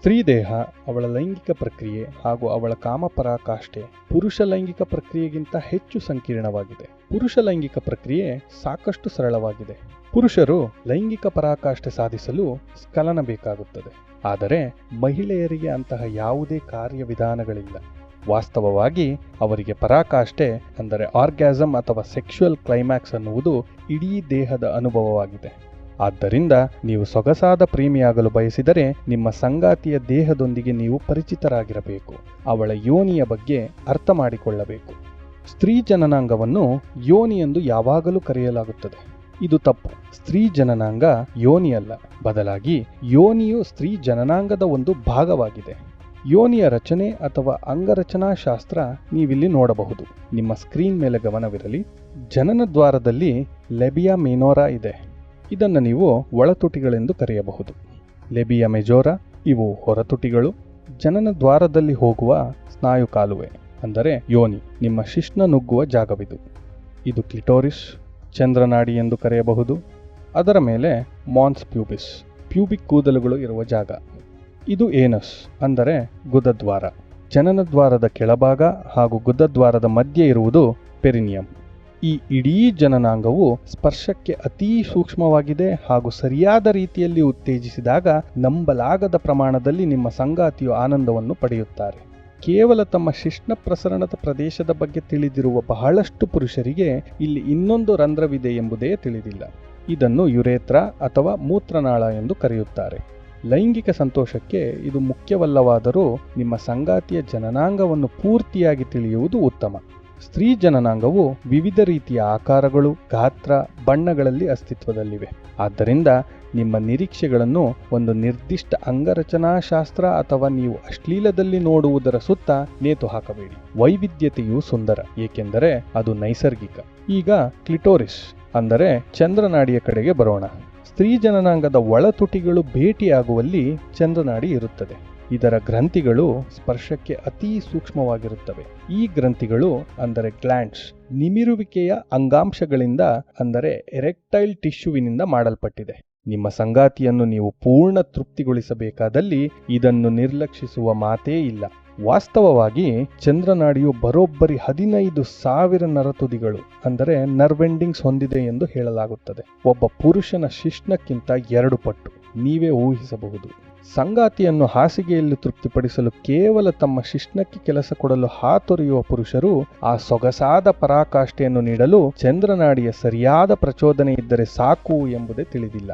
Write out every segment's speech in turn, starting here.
ಸ್ತ್ರೀ ದೇಹ, ಅವಳ ಲೈಂಗಿಕ ಪ್ರಕ್ರಿಯೆ ಹಾಗೂ ಅವಳ ಕಾಮಪರಾಕಾಷ್ಠೆ ಪುರುಷ ಲೈಂಗಿಕ ಪ್ರಕ್ರಿಯೆಗಿಂತ ಹೆಚ್ಚು ಸಂಕೀರ್ಣವಾಗಿದೆ. ಪುರುಷ ಲೈಂಗಿಕ ಪ್ರಕ್ರಿಯೆ ಸಾಕಷ್ಟು ಸರಳವಾಗಿದೆ. ಪುರುಷರು ಲೈಂಗಿಕ ಪರಾಕಾಷ್ಠೆ ಸಾಧಿಸಲು ಸ್ಖಲನ ಬೇಕಾಗುತ್ತದೆ. ಆದರೆ ಮಹಿಳೆಯರಿಗೆ ಅಂತಹ ಯಾವುದೇ ಕಾರ್ಯವಿಧಾನಗಳಿಲ್ಲ. ವಾಸ್ತವವಾಗಿ ಅವರಿಗೆ ಪರಾಕಾಷ್ಠೆ ಅಂದರೆ ಆರ್ಗ್ಯಾಸಮ್ ಅಥವಾ ಸೆಕ್ಷುಯಲ್ ಕ್ಲೈಮ್ಯಾಕ್ಸ್ ಅನ್ನುವುದು ಇಡೀ ದೇಹದ ಅನುಭವವಾಗಿದೆ. ಆದ್ದರಿಂದ ನೀವು ಸೊಗಸಾದ ಪ್ರೇಮಿಯಾಗಲು ಬಯಸಿದರೆ ನಿಮ್ಮ ಸಂಗಾತಿಯ ದೇಹದೊಂದಿಗೆ ನೀವು ಪರಿಚಿತರಾಗಿರಬೇಕು. ಅವಳ ಯೋನಿಯ ಬಗ್ಗೆ ಅರ್ಥ ಮಾಡಿಕೊಳ್ಳಬೇಕು. ಸ್ತ್ರೀ ಜನನಾಂಗವನ್ನು ಯೋನಿ ಎಂದು ಯಾವಾಗಲೂ ಕರೆಯಲಾಗುತ್ತದೆ. ಇದು ತಪ್ಪು. ಸ್ತ್ರೀ ಜನನಾಂಗ ಯೋನಿಯಲ್ಲ, ಬದಲಾಗಿ ಯೋನಿಯು ಸ್ತ್ರೀ ಜನನಾಂಗದ ಒಂದು ಭಾಗವಾಗಿದೆ. ಯೋನಿಯ ರಚನೆ ಅಥವಾ ಅಂಗರಚನಾಶಾಸ್ತ್ರ ನೀವಿಲ್ಲಿ ನೋಡಬಹುದು. ನಿಮ್ಮ ಸ್ಕ್ರೀನ್ ಮೇಲೆ ಗಮನವಿರಲಿ. ಜನನ ದ್ವಾರದಲ್ಲಿ ಲೆಬಿಯಾ ಮಿನೋರಾ ಇದೆ. ಇದನ್ನು ನೀವು ಒಳತುಟಿಗಳೆಂದು ಕರೆಯಬಹುದು. ಲೆಬಿಯಾ ಮೆಜೋರಾ ಇವು ಹೊರತುಟಿಗಳು. ಜನನ ದ್ವಾರದಲ್ಲಿ ಹೋಗುವ ಸ್ನಾಯು ಕಾಲುವೆ ಅಂದರೆ ಯೋನಿ, ನಿಮ್ಮ ಶಿಶ್ನ ನುಗ್ಗುವ ಜಾಗವಿದು. ಇದು ಕ್ಲಿಟೋರಿಸ್, ಚಂದ್ರನಾಡಿ ಎಂದು ಕರೆಯಬಹುದು. ಅದರ ಮೇಲೆ ಮಾನ್ಸ್ ಪ್ಯೂಬಿಸ್, ಪ್ಯೂಬಿಕ್ ಕೂದಲುಗಳು ಇರುವ ಜಾಗ. ಇದು ಏನಸ್ ಅಂದರೆ ಗುದದ್ವಾರ. ಜನನ ದ್ವಾರದ ಕೆಳಭಾಗ ಹಾಗೂ ಗುದದ್ವಾರದ ಮಧ್ಯೆ ಇರುವುದು ಪೆರಿನಿಯಂ. ಈ ಇಡೀ ಜನನಾಂಗವು ಸ್ಪರ್ಶಕ್ಕೆ ಅತೀ ಸೂಕ್ಷ್ಮವಾಗಿದೆ ಹಾಗೂ ಸರಿಯಾದ ರೀತಿಯಲ್ಲಿ ಉತ್ತೇಜಿಸಿದಾಗ ನಂಬಲಾಗದ ಪ್ರಮಾಣದಲ್ಲಿ ನಿಮ್ಮ ಸಂಗಾತಿಯು ಆನಂದವನ್ನು ಪಡೆಯುತ್ತಾರೆ. ಕೇವಲ ತಮ್ಮ ಶಿಶ್ನ ಪ್ರಸರಣದ ಪ್ರದೇಶದ ಬಗ್ಗೆ ತಿಳಿದಿರುವ ಬಹಳಷ್ಟು ಪುರುಷರಿಗೆ ಇಲ್ಲಿ ಇನ್ನೊಂದು ರಂಧ್ರವಿದೆ ಎಂಬುದೇ ತಿಳಿದಿಲ್ಲ. ಇದನ್ನು ಯುರೇತ್ರ ಅಥವಾ ಮೂತ್ರನಾಳ ಎಂದು ಕರೆಯುತ್ತಾರೆ. ಲೈಂಗಿಕ ಸಂತೋಷಕ್ಕೆ ಇದು ಮುಖ್ಯವಲ್ಲವಾದರೂ ನಿಮ್ಮ ಸಂಗಾತಿಯ ಜನನಾಂಗವನ್ನು ಪೂರ್ತಿಯಾಗಿ ತಿಳಿಯುವುದು ಉತ್ತಮ. ಸ್ತ್ರೀ ಜನನಾಂಗವು ವಿವಿಧ ರೀತಿಯ ಆಕಾರಗಳು, ಗಾತ್ರ, ಬಣ್ಣಗಳಲ್ಲಿ ಅಸ್ತಿತ್ವದಲ್ಲಿವೆ. ಆದ್ದರಿಂದ ನಿಮ್ಮ ನಿರೀಕ್ಷೆಗಳನ್ನು ಒಂದು ನಿರ್ದಿಷ್ಟ ಅಂಗರಚನಾಶಾಸ್ತ್ರ ಅಥವಾ ನೀವು ಅಶ್ಲೀಲದಲ್ಲಿ ನೋಡುವುದರ ಸುತ್ತ ನೇತು ಹಾಕಬೇಡಿ. ವೈವಿಧ್ಯತೆಯು ಸುಂದರ, ಏಕೆಂದರೆ ಅದು ನೈಸರ್ಗಿಕ. ಈಗ ಕ್ಲಿಟೋರಿಸ್ ಅಂದರೆ ಚಂದ್ರನಾಡಿಯ ಕಡೆಗೆ ಬರೋಣ. ಸ್ತ್ರೀ ಜನನಾಂಗದ ಒಳತುಟಿಗಳು ಭೇಟಿಯಾಗುವಲ್ಲಿ ಚಂದ್ರನಾಡಿ ಇರುತ್ತದೆ. ಇದರ ಗ್ರಂಥಿಗಳು ಸ್ಪರ್ಶಕ್ಕೆ ಅತೀ ಸೂಕ್ಷ್ಮವಾಗಿರುತ್ತವೆ. ಈ ಗ್ರಂಥಿಗಳು ಅಂದರೆ ಗ್ಲ್ಯಾಂಡ್ಸ್ ನಿಮಿರುವಿಕೆಯ ಅಂಗಾಂಶಗಳಿಂದ ಅಂದರೆ ಎರೆಕ್ಟೈಲ್ ಟಿಶ್ಯೂವಿನಿಂದ ಮಾಡಲ್ಪಟ್ಟಿದೆ. ನಿಮ್ಮ ಸಂಗಾತಿಯನ್ನು ನೀವು ಪೂರ್ಣ ತೃಪ್ತಿಗೊಳಿಸಬೇಕಾದಲ್ಲಿ ಇದನ್ನು ನಿರ್ಲಕ್ಷಿಸುವ ಮಾತೇ ಇಲ್ಲ. ವಾಸ್ತವವಾಗಿ ಚಂದ್ರನಾಡಿಯು ಬರೋಬ್ಬರಿ 15,000 ನರತುದಿಗಳು ಅಂದರೆ ನರ್ವೆಂಡಿಂಗ್ಸ್ ಹೊಂದಿದೆ ಎಂದು ಹೇಳಲಾಗುತ್ತದೆ. ಒಬ್ಬ ಪುರುಷನ ಶಿಶ್ನಕ್ಕಿಂತ 2 ಪಟ್ಟು. ನೀವೇ ಊಹಿಸಬಹುದು. ಸಂಗಾತಿಯನ್ನು ಹಾಸಿಗೆಯಲ್ಲಿ ತೃಪ್ತಿಪಡಿಸಲು ಕೇವಲ ತಮ್ಮ ಶಿಶ್ನಕ್ಕೆ ಕೆಲಸ ಕೊಡಲು ಹಾತೊರೆಯುವ ಪುರುಷರು ಆ ಸೊಗಸಾದ ಪರಾಕಾಷ್ಠೆಯನ್ನು ನೀಡಲು ಚಂದ್ರನಾಡಿಯ ಸರಿಯಾದ ಪ್ರಚೋದನೆ ಇದ್ದರೆ ಸಾಕು ಎಂಬುದೇ ತಿಳಿದಿಲ್ಲ.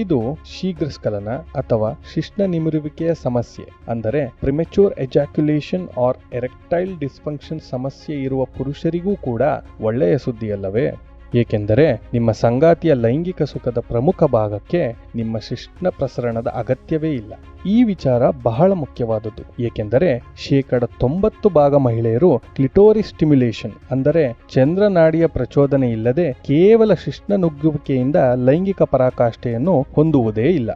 ಇದು ಶೀಘ್ರಸ್ಖಲನ ಅಥವಾ ಶಿಶ್ನ ನಿಮಿರುವಿಕೆಯ ಸಮಸ್ಯೆ ಅಂದರೆ premature ejaculation or erectile dysfunction ಸಮಸ್ಯೆ ಇರುವ ಪುರುಷರಿಗೂ ಕೂಡ ಒಳ್ಳೆಯ ಸುದ್ದಿಯಲ್ಲವೇ? ಏಕೆಂದರೆ ನಿಮ್ಮ ಸಂಗಾತಿಯ ಲೈಂಗಿಕ ಸುಖದ ಪ್ರಮುಖ ಭಾಗಕ್ಕೆ ನಿಮ್ಮ ಶಿಶ್ನ ಪ್ರಸರಣದ ಅಗತ್ಯವೇ ಇಲ್ಲ. ಈ ವಿಚಾರ ಬಹಳ ಮುಖ್ಯವಾದದ್ದು, ಏಕೆಂದರೆ 90% ಮಹಿಳೆಯರು ಕ್ಲಿಟೋರಿಸ್ ಸ್ಟಿಮ್ಯುಲೇಷನ್ ಅಂದರೆ ಚಂದ್ರನಾಡಿಯ ಪ್ರಚೋದನೆ ಇಲ್ಲದೆ ಕೇವಲ ಶಿಶ್ನ ನುಗ್ಗುವಿಕೆಯಿಂದ ಲೈಂಗಿಕ ಪರಾಕಾಷ್ಠೆಯನ್ನು ಹೊಂದುವುದೇ ಇಲ್ಲ.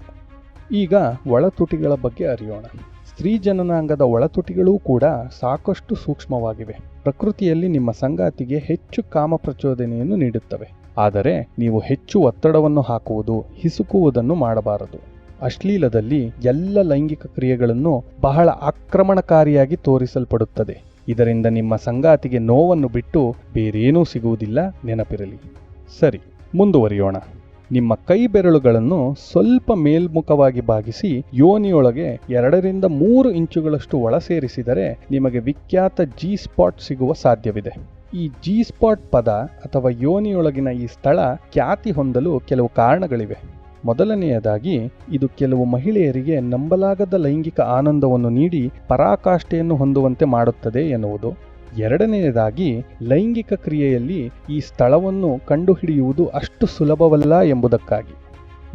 ಈಗ ಒಳತುಟಿಗಳ ಬಗ್ಗೆ ಅರಿಯೋಣ. ಸ್ತ್ರೀ ಜನನಾಂಗದ ಒಳತುಟಿಗಳೂ ಕೂಡ ಸಾಕಷ್ಟು ಸೂಕ್ಷ್ಮವಾಗಿವೆ. ಪ್ರಕೃತಿಯಲ್ಲಿ ನಿಮ್ಮ ಸಂಗಾತಿಗೆ ಹೆಚ್ಚು ಕಾಮ ಪ್ರಚೋದನೆಯನ್ನು ನೀಡುತ್ತವೆ. ಆದರೆ ನೀವು ಹೆಚ್ಚು ಒತ್ತಡವನ್ನು ಹಾಕುವುದು, ಹಿಸುಕುವುದನ್ನು ಮಾಡಬಾರದು. ಅಶ್ಲೀಲದಲ್ಲಿ ಎಲ್ಲ ಲೈಂಗಿಕ ಕ್ರಿಯೆಗಳನ್ನು ಬಹಳ ಆಕ್ರಮಣಕಾರಿಯಾಗಿ ತೋರಿಸಲ್ಪಡುತ್ತದೆ. ಇದರಿಂದ ನಿಮ್ಮ ಸಂಗಾತಿಗೆ ನೋವನ್ನು ಬಿಟ್ಟು ಬೇರೇನೂ ಸಿಗುವುದಿಲ್ಲ, ನೆನಪಿರಲಿ. ಸರಿ, ಮುಂದುವರಿಯೋಣ. ನಿಮ್ಮ ಕೈ ಬೆರಳುಗಳನ್ನು ಸ್ವಲ್ಪ ಮೇಲ್ಮುಖವಾಗಿ ಬಾಗಿಸಿ ಯೋನಿಯೊಳಗೆ 2 ರಿಂದ 3 ಇಂಚುಗಳಷ್ಟು ಒಳ ಸೇರಿಸಿದರೆ ನಿಮಗೆ ವಿಖ್ಯಾತ ಜಿ ಸ್ಪಾಟ್ ಸಿಗುವ ಸಾಧ್ಯವಿದೆ. ಈ ಜಿ ಸ್ಪಾಟ್ ಪದ ಅಥವಾ ಯೋನಿಯೊಳಗಿನ ಈ ಸ್ಥಳ ಖ್ಯಾತಿ ಹೊಂದಲು ಕೆಲವು ಕಾರಣಗಳಿವೆ. ಮೊದಲನೆಯದಾಗಿ, ಇದು ಕೆಲವು ಮಹಿಳೆಯರಿಗೆ ನಂಬಲಾಗದ ಲೈಂಗಿಕ ಆನಂದವನ್ನು ನೀಡಿ ಪರಾಕಾಷ್ಠೆಯನ್ನು ಹೊಂದುವಂತೆ ಮಾಡುತ್ತದೆ ಎನ್ನುವುದು. ಎರಡನೆಯದಾಗಿ, ಲೈಂಗಿಕ ಕ್ರಿಯೆಯಲ್ಲಿ ಈ ಸ್ಥಳವನ್ನು ಕಂಡುಹಿಡಿಯುವುದು ಅಷ್ಟು ಸುಲಭವಲ್ಲ ಎಂಬುದಕ್ಕಾಗಿ.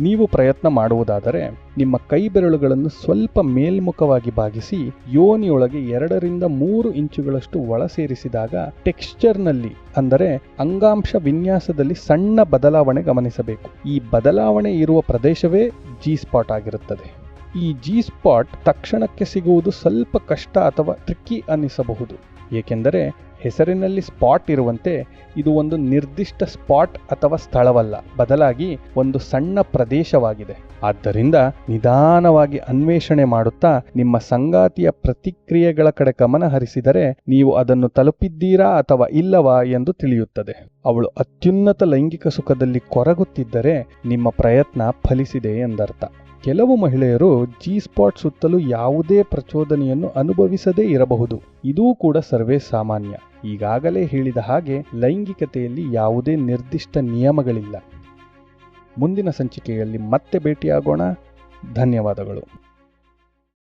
ನೀವು ಪ್ರಯತ್ನ ಮಾಡುವುದಾದರೆ ನಿಮ್ಮ ಕೈ ಬೆರಳುಗಳನ್ನು ಸ್ವಲ್ಪ ಮೇಲ್ಮುಖವಾಗಿ ಬಾಗಿಸಿ ಯೋನಿಯೊಳಗೆ 2 ರಿಂದ 3 ಇಂಚುಗಳಷ್ಟು ಒಳ ಸೇರಿಸಿದಾಗ ಟೆಕ್ಸ್ಚರ್ನಲ್ಲಿ ಅಂದರೆ ಅಂಗಾಂಶ ವಿನ್ಯಾಸದಲ್ಲಿ ಸಣ್ಣ ಬದಲಾವಣೆ ಗಮನಿಸಬೇಕು. ಈ ಬದಲಾವಣೆ ಇರುವ ಪ್ರದೇಶವೇ ಜಿ ಸ್ಪಾಟ್ ಆಗಿರುತ್ತದೆ. ಈ ಜಿ ಸ್ಪಾಟ್ ತಕ್ಷಣಕ್ಕೆ ಸಿಗುವುದು ಸ್ವಲ್ಪ ಕಷ್ಟ ಅಥವಾ ಟ್ರಿಕ್ಕಿ ಅನ್ನಿಸಬಹುದು. ಏಕೆಂದರೆ ಹೆಸರಿನಲ್ಲಿ ಸ್ಪಾಟ್ ಇರುವಂತೆ ಇದು ಒಂದು ನಿರ್ದಿಷ್ಟ ಸ್ಪಾಟ್ ಅಥವಾ ಸ್ಥಳವಲ್ಲ, ಬದಲಾಗಿ ಒಂದು ಸಣ್ಣ ಪ್ರದೇಶವಾಗಿದೆ. ಆದ್ದರಿಂದ ನಿಧಾನವಾಗಿ ಅನ್ವೇಷಣೆ ಮಾಡುತ್ತಾ ನಿಮ್ಮ ಸಂಗಾತಿಯ ಪ್ರತಿಕ್ರಿಯೆಗಳ ಕಡೆ ಗಮನ ಹರಿಸಿದರೆ ನೀವು ಅದನ್ನು ತಲುಪಿದ್ದೀರಾ ಅಥವಾ ಇಲ್ಲವಾ ಎಂದು ತಿಳಿಯುತ್ತದೆ. ಅವಳು ಅತ್ಯುನ್ನತ ಲೈಂಗಿಕ ಸುಖದಲ್ಲಿ ಕೊರಗುತ್ತಿದ್ದರೆ ನಿಮ್ಮ ಪ್ರಯತ್ನ ಫಲಿಸಿದೆ ಎಂದರ್ಥ. ಕೆಲವು ಮಹಿಳೆಯರು ಜಿ ಸ್ಪಾಟ್ ಸುತ್ತಲೂ ಯಾವುದೇ ಪ್ರಚೋದನೆಯನ್ನು ಅನುಭವಿಸದೇ ಇರಬಹುದು. ಇದೂ ಕೂಡ ಸರ್ವೇ ಸಾಮಾನ್ಯ. ಈಗಾಗಲೇ ಹೇಳಿದ ಹಾಗೆ ಲೈಂಗಿಕತೆಯಲ್ಲಿ ಯಾವುದೇ ನಿರ್ದಿಷ್ಟ ನಿಯಮಗಳಿಲ್ಲ. ಮುಂದಿನ ಸಂಚಿಕೆಯಲ್ಲಿ ಮತ್ತೆ ಭೇಟಿಯಾಗೋಣ. ಧನ್ಯವಾದಗಳು.